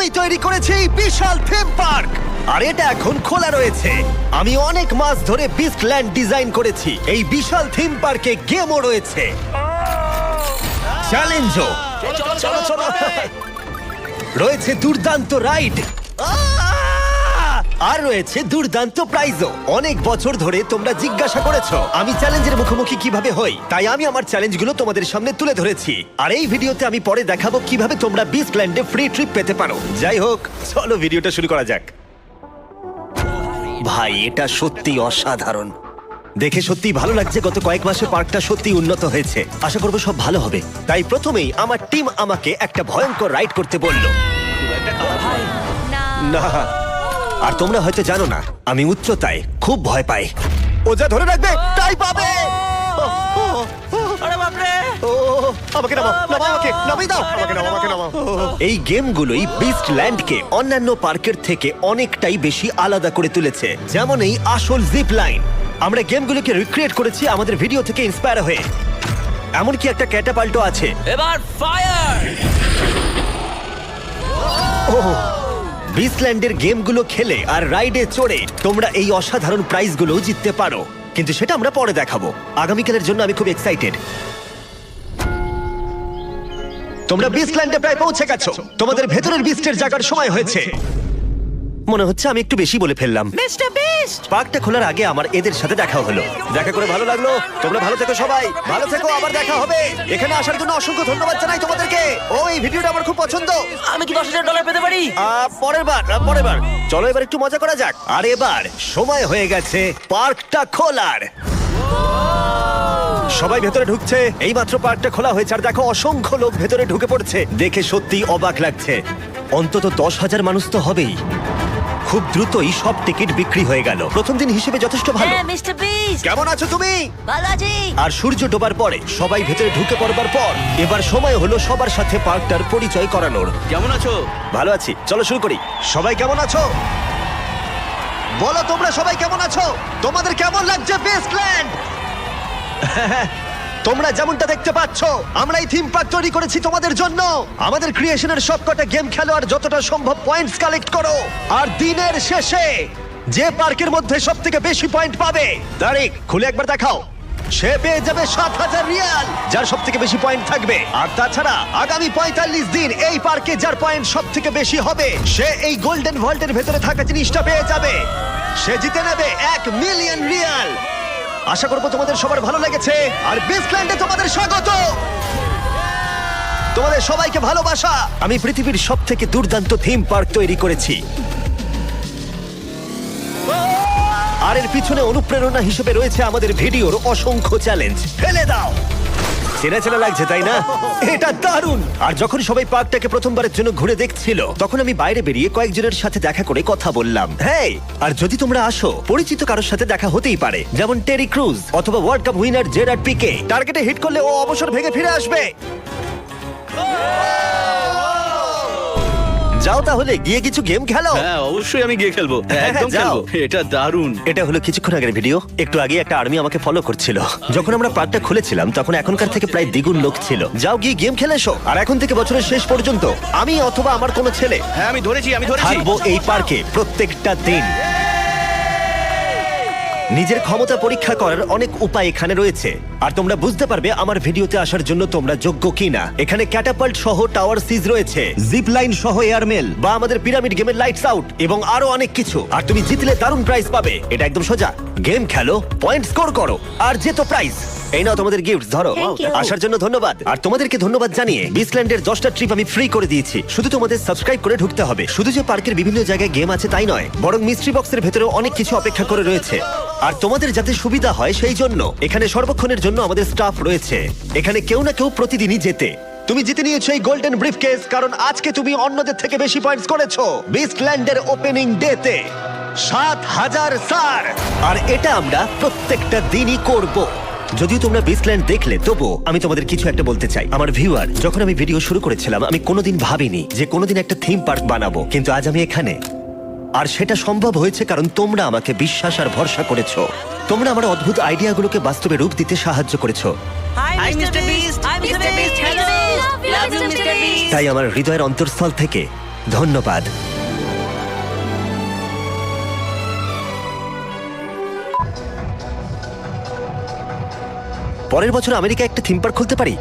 আমি তৈরি করেছি এই বিশাল থিম পার্ক, আর এটা এখন খোলা রয়েছে। আমি অনেক মাস ধরে বিস্টল্যান্ড ডিজাইন করেছি। এই বিশাল থিম পার্কে গেমও রয়েছে, চ্যালেঞ্জও রয়েছে, দুর্দান্ত রাইড আর রয়েছে দুর্দান্ত প্রাইজও। অনেক বছর ধরে তোমরা জিজ্ঞাসা করেছো আমি চ্যালেঞ্জের মুখোমুখি কিভাবে হই, তাই আমি আমার চ্যালেঞ্জগুলো তোমাদের সামনে তুলে ধরেছি। আর এই ভিডিওতে আমি পরে দেখাবো কিভাবে তোমরা বিস্টল্যান্ডে ফ্রি ট্রিপ পেতে পারো। যাই হোক, চলো ভিডিওটা শুরু করা যাক। ভাই, এটা সত্যি অসাধারণ। দেখে সত্যি ভালো লাগছে। গত কয়েক মাসে পার্কটা সত্যি উন্নত হয়েছে। আশা করবো সব ভালো হবে। তাই প্রথমেই আমার টিম আমাকে একটা ভয়ঙ্কর রাইড করতে বলল। না, আর তোমরা হয়তো জানো না, আমি উচ্চতায় খুব ভয় পাই। ও যা ধরে রাখবে তাই পাবে। আমাকে নামাও, নামাও আমাকে, নামিয়ে দাও, আমাকে নামাও, আমাকে নামাও। এই গেমগুলোই বিস্টল্যান্ডকে অন্যান্য পার্কের থেকে অনেকটাই বেশি আলাদা করে তুলেছে। যেমন এই আসল জিপ লাইন, আমরা গেমগুলোকে রিক্রিয়েট করেছি আমাদের ভিডিও থেকে ইন্সপায়ার হয়ে। এমনকি একটা ক্যাটাপাল্টও আছে। এবার ফায়ার! বিস্টল্যান্ডের গেমগুলো খেলে আর রাইডে চড়ে তোমরা এই অসাধারণ প্রাইজগুলো জিততে পারো, কিন্তু সেটা আমরা পরে দেখাবো। আগামীকালের জন্য আমি খুব এক্সাইটেড। তোমরা বিস্টল্যান্ডে প্রায় পৌঁছে গেছো। তোমাদের ভেতরের বিস্টের জায়গার সময় হয়েছে। মনে হচ্ছে আমি একটু বেশি বলে ফেললাম। Mister beast! পার্কটা খোলার আগে আমার এদের সাথে দেখা হলো। দেখা করে ভালো লাগলো। তোমরা ভালো থেকো, সবাই ভালো থেকো, আবার দেখা হবে। এখানে আসার জন্য অসংখ্য ধন্যবাদ জানাই তোমাদেরকে। এই ভিডিওটা আমার খুব পছন্দ। আমি কি $10,000 পেতে পারি? পরের বার চলো এবার একটু মজা করা যাক। আর এবার সময় হয়ে গেছে পার্কটা খোলার। সবাই ভেতরে ঢুকছে। এইমাত্র পার্কটা খোলা হয়েছে, আর দেখো অসংখ্য লোক ভেতরে ঢুকে পড়ছে। দেখে সত্যি অবাক লাগছে। অন্তত 10,000 মানুষ তো হবেই। খুব দ্রুতই সব টিকিট বিক্রি হয়ে গেল। প্রথম দিন হিসেবে যথেষ্ট ভালো। হ্যাঁ, মিস্টার বিস্ট! কেমন আছো তুমি? ভালো আছি। আর সূর্য ডোবার পরে সবাই ভেতরে ঢুকে পড়বার পর এবার সময় হলো সবার সাথে পার্কটার পরিচয় করানোর। কেমন আছো? ভালো আছি, চলো শুরু করি। সবাই কেমন আছো বলো? তোমরা সবাই কেমন আছো? তোমাদের কেমন লাগছে বিস্টল্যান্ড? তোমরা যেমনটা দেখতে পাচ্ছ, আমরা এই থিম পার্ক তৈরি করেছি তোমাদের জন্য। আমাদের ক্রিয়েশনের সবকটা গেম খেলো আর যতটা সম্ভব পয়েন্টস কালেক্ট করো। আর দিনের শেষে যে পার্কের মধ্যে সবথেকে বেশি পয়েন্ট পাবে, তারিখ খুলে একবার দেখাও, সে পেয়ে যাবে 7,000 রিয়াল, যার সব থেকে বেশি পয়েন্ট থাকবে। আর তাছাড়া আগামী 45 দিন এই পার্কে যার পয়েন্ট সব থেকে বেশি হবে, সে এই গোল্ডেন ভল্টের ভেতরে থাকা জিনিসটা পেয়ে যাবে। সে জিতে নেবে 1 মিলিয়ন রিয়াল। আশা করবো তোমাদের সবার ভালো লেগেছে। আর বিস্টল্যান্ডে তোমাদের স্বাগত। তোমাদের সবাইকে ভালোবাসা। আমি পৃথিবীর সব থেকে দুর্দান্ত থিম পার্ক তৈরি করেছি, আর এর পিছনে অনুপ্রেরণা হিসেবে রয়েছে আমাদের ভিডিওর অসংখ্য চ্যালেঞ্জ। ফেলে দাও। চেনা চেনা লাগছে তাই না? এটা দারুণ। আর যখন সবাই পার্কটাকে প্রথমবারের জন্য ঘুরে দেখছিল, তখন আমি বাইরে বেরিয়ে কয়েকজনের সাথে দেখা করে কথা বললাম। হ্যাঁ, আর যদি তোমরা আসো, পরিচিত কারোর সাথে দেখা হতেই পারে, যেমন টেরি ক্রুজ অথবা world cup winner Gerard Pique. টার্গেটে হিট করলে ও অবসর ভেঙে ফিরে আসবে। যাও তাহলে গিয়ে কিছু গেম খেলো। হ্যাঁ, অবশ্যই আমি গিয়ে খেলবো। একদম যাও। খেলবো। এটা দারুণ। এটা হলো কিছুক্ষণ আগের ভিডিও। একটু আগে একটা আর্মি আমাকে ফলো করছিল। যখন আমরা পার্কটা খুলেছিলাম তখন এখনকার থেকে প্রায় দ্বিগুণ লোক ছিল। যাও গিয়ে গেম খেলে এসো। আর এখন থেকে বছরের শেষ পর্যন্ত আমি অথবা আমার কোনো ছেলে হ্যাঁ, আমি ধরেছি। থাকবো এই পার্কে প্রত্যেকটা দিন। নিজের ক্ষমতা পরীক্ষা করার অনেক উপায় এখানে রয়েছে, আর তোমরা বুঝতে পারবে আমার ভিডিওতে আসার জন্য তোমরা যোগ্য কিনা। এখানে ক্যাটাপাল্ট সহ টাওয়ার সিজ রয়েছে, জিপ লাইন সহ এয়ারমেল, বা আমাদের পিরামিড গেমের লাইটস আউট, এবং আরো অনেক কিছু। আর তুমি জিতলে দারুণ প্রাইজ পাবে। এটা একদম সোজা। গেম খেলো, পয়েন্ট স্কোর করো, আর যেতো প্রাইজ। এই নাও তোমাদের গিফট, ধরো। Thank you. আসার জন্য ধন্যবাদ। আর তোমাদেরকে ধন্যবাদ জানিয়ে বিস্টল্যান্ডের 10টা ট্রিপ আমি ফ্রি করে দিয়েছি। শুধু তোমাদের সাবস্ক্রাইব করে ঢুকতে হবে। শুধু যে পার্কের বিভিন্ন জায়গায় গেম আছে তাই নয়, বরং মিস্ট্রি বক্সের ভেতরেও অনেক কিছু অপেক্ষা করে রয়েছে। আর তোমাদের যাতে সুবিধা হয় সেই জন্য এখানে সর্বক্ষণের জন্য আমাদের স্টাফ রয়েছে। এখানে কেউ না কেউ প্রতিদিনই জেতে। তুমি জিতে নিয়েছো এই গোল্ডেন ব্রিফকেস, কারণ আজকে তুমি অন্যদের থেকে বেশি পয়েন্টস করেছো বিস্টল্যান্ডের ওপেনিং ডেতে। 7,000 স্টার। আর এটা আমরা প্রত্যেকটা দিনই করব। যদিও তোমরা বিস্টল্যান্ড দেখলে, তবু আমি তোমাদের কিছু একটা বলতে চাই। আমার ভিউয়ার, যখন আমি ভিডিও শুরু করেছিলাম আমি কোনোদিন ভাবিনি যে কোনোদিন একটা থিম পার্ক বানাবো, কিন্তু আজ আমি এখানে। আর সেটা সম্ভব হয়েছে কারণ তোমরা আমাকে বিশ্বাস আর ভরসা করেছো। তোমরা আমার অদ্ভুত আইডিয়াগুলোকে বাস্তবে রূপ দিতে সাহায্য করেছো। Hi mister Beast! Hi mister Beast! Hello! Love you mister Beast! তাই আমার হৃদয়ের অন্তঃস্থল থেকে ধন্যবাদ। পরের বছর আমেরিকা একটা থিম পার্ক খুলতে পারি।